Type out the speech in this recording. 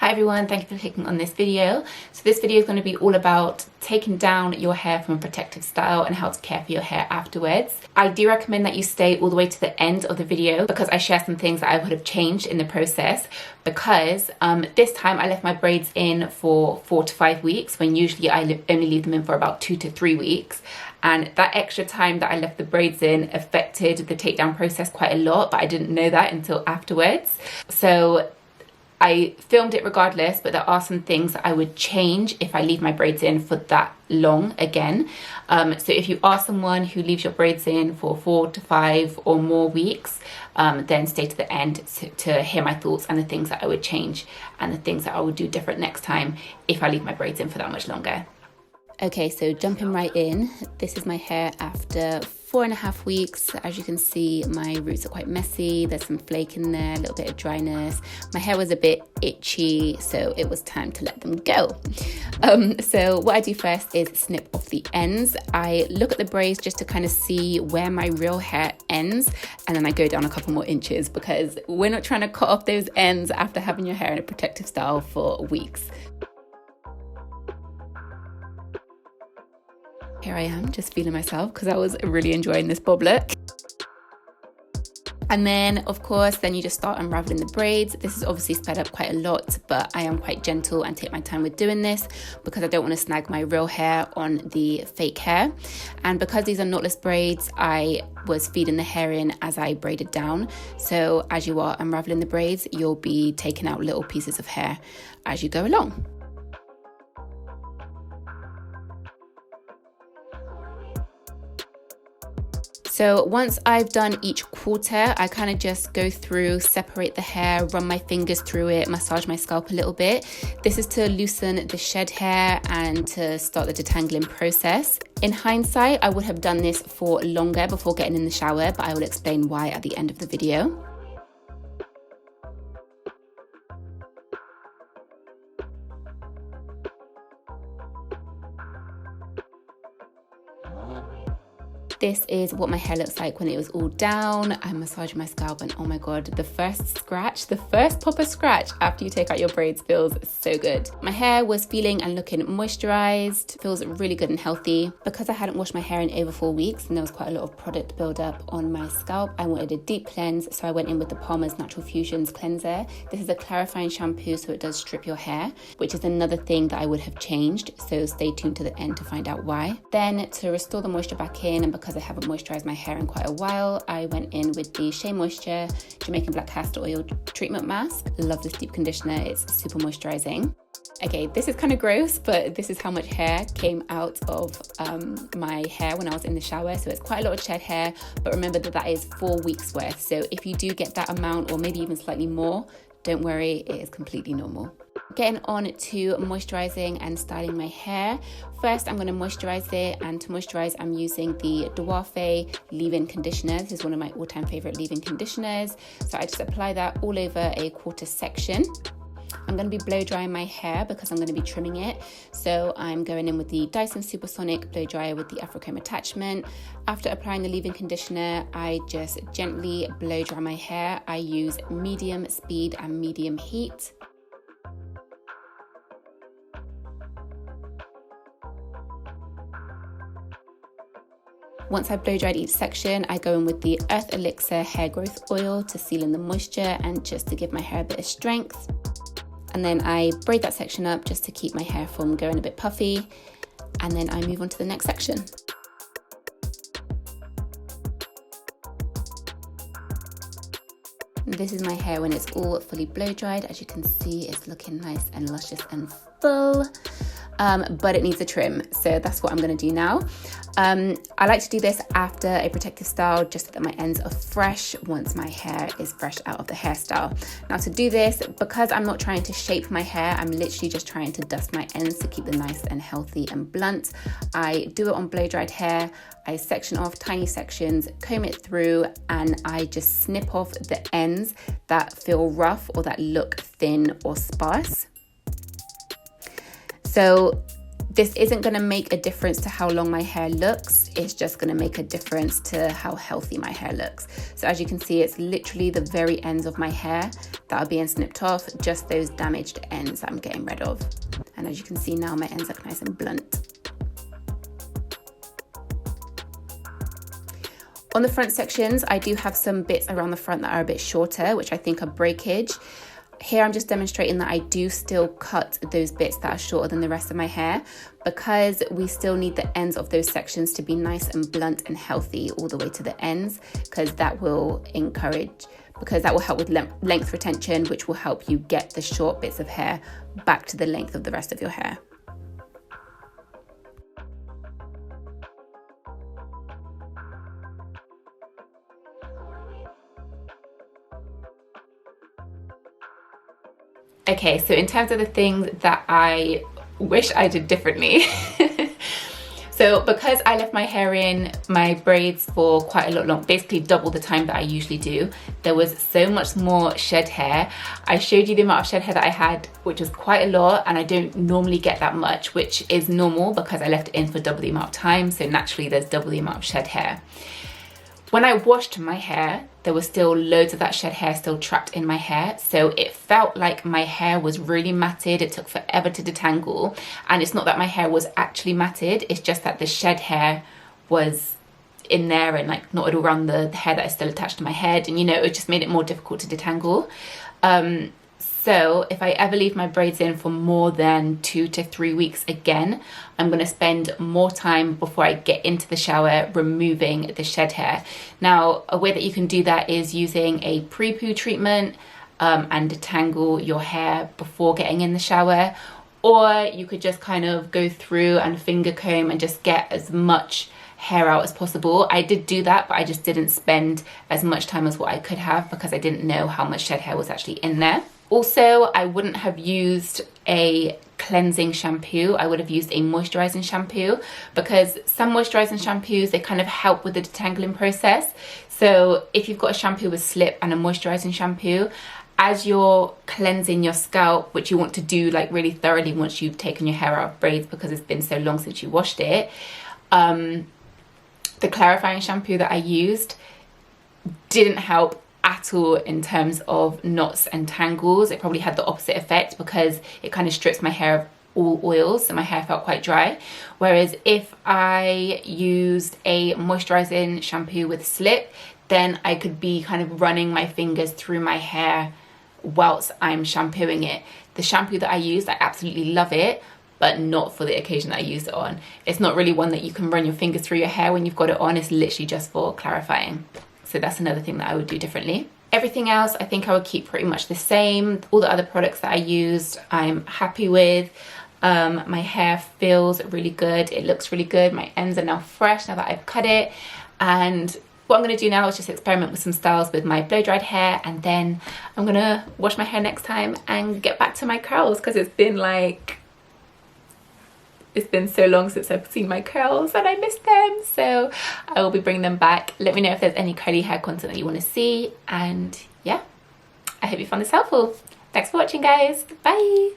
Hi everyone, thank you for clicking on this video. So this video is going to be all about taking down your hair from a protective style and how to care for your hair afterwards. I do recommend that you stay all the way to the end of the video because I share some things that I would have changed in the process, because this time I left my braids in for 4 to 5 weeks when usually I only leave them in for about 2 to 3 weeks. And that extra time that I left the braids in affected the takedown process quite a lot, but I didn't know that until afterwards. So I filmed it regardless, but there are some things that I would change if I leave my braids in for that long again. So if you are someone who leaves your braids in for 4 to 5 or more weeks, then stay to the end to hear my thoughts and the things that I would change and the things that I would do different next time if I leave my braids in for that much longer. Okay, so jumping right in, this is my hair after 4.5 weeks. As you can see, my roots are quite messy. There's some flake in there, a little bit of dryness. My hair was a bit itchy, so it was time to let them go. So what I do first is snip off the ends. I look at the braids just to kind of see where my real hair ends, and then I go down a couple more inches because we're not trying to cut off those ends after having your hair in a protective style for weeks. Here I am, just feeling myself because I was really enjoying this bob look. And then, of course, then you just start unraveling the braids. This is obviously sped up quite a lot, but I am quite gentle and take my time with doing this because I don't want to snag my real hair on the fake hair. And because these are knotless braids, I was feeding the hair in as I braided down. So as you are unraveling the braids, you'll be taking out little pieces of hair as you go along. So once I've done each quarter, I kind of just go through, separate the hair, run my fingers through it, massage my scalp a little bit. This is to loosen the shed hair and to start the detangling process. In hindsight, I would have done this for longer before getting in the shower, but I will explain why at the end of the video. This is what my hair looks like when it was all down. I massaged my scalp and oh my god, the first proper scratch after you take out your braids feels so good. My hair was feeling and looking moisturized, feels really good and healthy. Because I hadn't washed my hair in over 4 weeks and there was quite a lot of product buildup on my scalp, I wanted a deep cleanse, so I went in with the Palmer's Natural Fusions cleanser. This is a clarifying shampoo, so it does strip your hair, which is another thing that I would have changed, so stay tuned to the end to find out why. Then to restore the moisture back in, and because I haven't moisturized my hair in quite a while, I went in with the Shea Moisture Jamaican Black Castor Oil Treatment Mask. Love this deep conditioner, it's super moisturizing. Okay, this is kind of gross, but this is how much hair came out of my hair when I was in the shower. So it's quite a lot of shed hair, but remember that that is 4 weeks worth. So if you do get that amount or maybe even slightly more, don't worry, it is completely normal. Getting on to moisturizing and styling my hair. First, I'm going to moisturize it, and to moisturize, I'm using the Dwarfe leave-in conditioner. This is one of my all-time favorite leave-in conditioners. So I just apply that all over a quarter section. I'm going to be blow drying my hair because I'm going to be trimming it. So I'm going in with the Dyson Supersonic blow dryer with the Afrocomb attachment. After applying the leave-in conditioner, I just gently blow dry my hair. I use medium speed and medium heat. Once I've blow dried each section, I go in with the Earth Elixir Hair Growth Oil to seal in the moisture and just to give my hair a bit of strength. And then I braid that section up just to keep my hair from going a bit puffy. And then I move on to the next section. This is my hair when it's all fully blow dried. As you can see, it's looking nice and luscious and full. But it needs a trim, so that's what I'm going to do now. I like to do this after a protective style just so that my ends are fresh once my hair is fresh out of the hairstyle. Now to do this, because I'm not trying to shape my hair, I'm literally just trying to dust my ends to keep them nice and healthy and blunt. I do it on blow dried hair. I section off tiny sections, comb it through, and I just snip off the ends that feel rough or that look thin or sparse. So this isn't going to make a difference to how long my hair looks. It's just going to make a difference to how healthy my hair looks. So as you can see, it's literally the very ends of my hair that are being snipped off, just those damaged ends I'm getting rid of. And as you can see now, my ends look nice and blunt. On the front sections, I do have some bits around the front that are a bit shorter, which I think are breakage. Here I'm just demonstrating that I do still cut those bits that are shorter than the rest of my hair, because we still need the ends of those sections to be nice and blunt and healthy all the way to the ends, because that will help with length retention, which will help you get the short bits of hair back to the length of the rest of your hair. Okay, so in terms of the things that I wish I did differently, so because I left my hair in my braids for quite a lot long, basically double the time that I usually do, there was so much more shed hair. I showed you the amount of shed hair that I had, which was quite a lot, and I don't normally get that much, which is normal because I left it in for double the amount of time, so naturally there's double the amount of shed hair. When I washed my hair, there was still loads of that shed hair still trapped in my hair. So it felt like my hair was really matted. It took forever to detangle. And it's not that my hair was actually matted. It's just that the shed hair was in there and like knotted around the hair that is still attached to my head. And, you know, it just made it more difficult to detangle. So if I ever leave my braids in for more than 2 to 3 weeks again, I'm going to spend more time before I get into the shower removing the shed hair. Now, a way that you can do that is using a pre-poo treatment and detangle your hair before getting in the shower. Or you could just kind of go through and finger comb and just get as much hair out as possible. I did do that, but I just didn't spend as much time as what I could have because I didn't know how much shed hair was actually in there. Also, I wouldn't have used a cleansing shampoo. I would have used a moisturizing shampoo, because some moisturizing shampoos, they kind of help with the detangling process. So if you've got a shampoo with slip and a moisturizing shampoo, as you're cleansing your scalp, which you want to do like really thoroughly once you've taken your hair out of braids because it's been so long since you washed it, the clarifying shampoo that I used didn't help at all in terms of knots and tangles. It probably had the opposite effect because it kind of strips my hair of all oils, so my hair felt quite dry. Whereas if I used a moisturizing shampoo with slip, then I could be kind of running my fingers through my hair whilst I'm shampooing it. The shampoo that I used, I absolutely love it, but not for the occasion that I used it on. It's not really one that you can run your fingers through your hair when you've got it on. It's literally just for clarifying. So that's another thing that I would do differently. Everything else, I think I would keep pretty much the same. All the other products that I used, I'm happy with. My hair feels really good. It looks really good. My ends are now fresh now that I've cut it. And what I'm going to do now is just experiment with some styles with my blow dried hair, and then I'm going to wash my hair next time and get back to my curls, because it's been so long since I've seen my curls and I miss them, so I will be bringing them back. Let me know if there's any curly hair content that you want to see, and yeah, I hope you found this helpful. Thanks for watching, guys. Bye.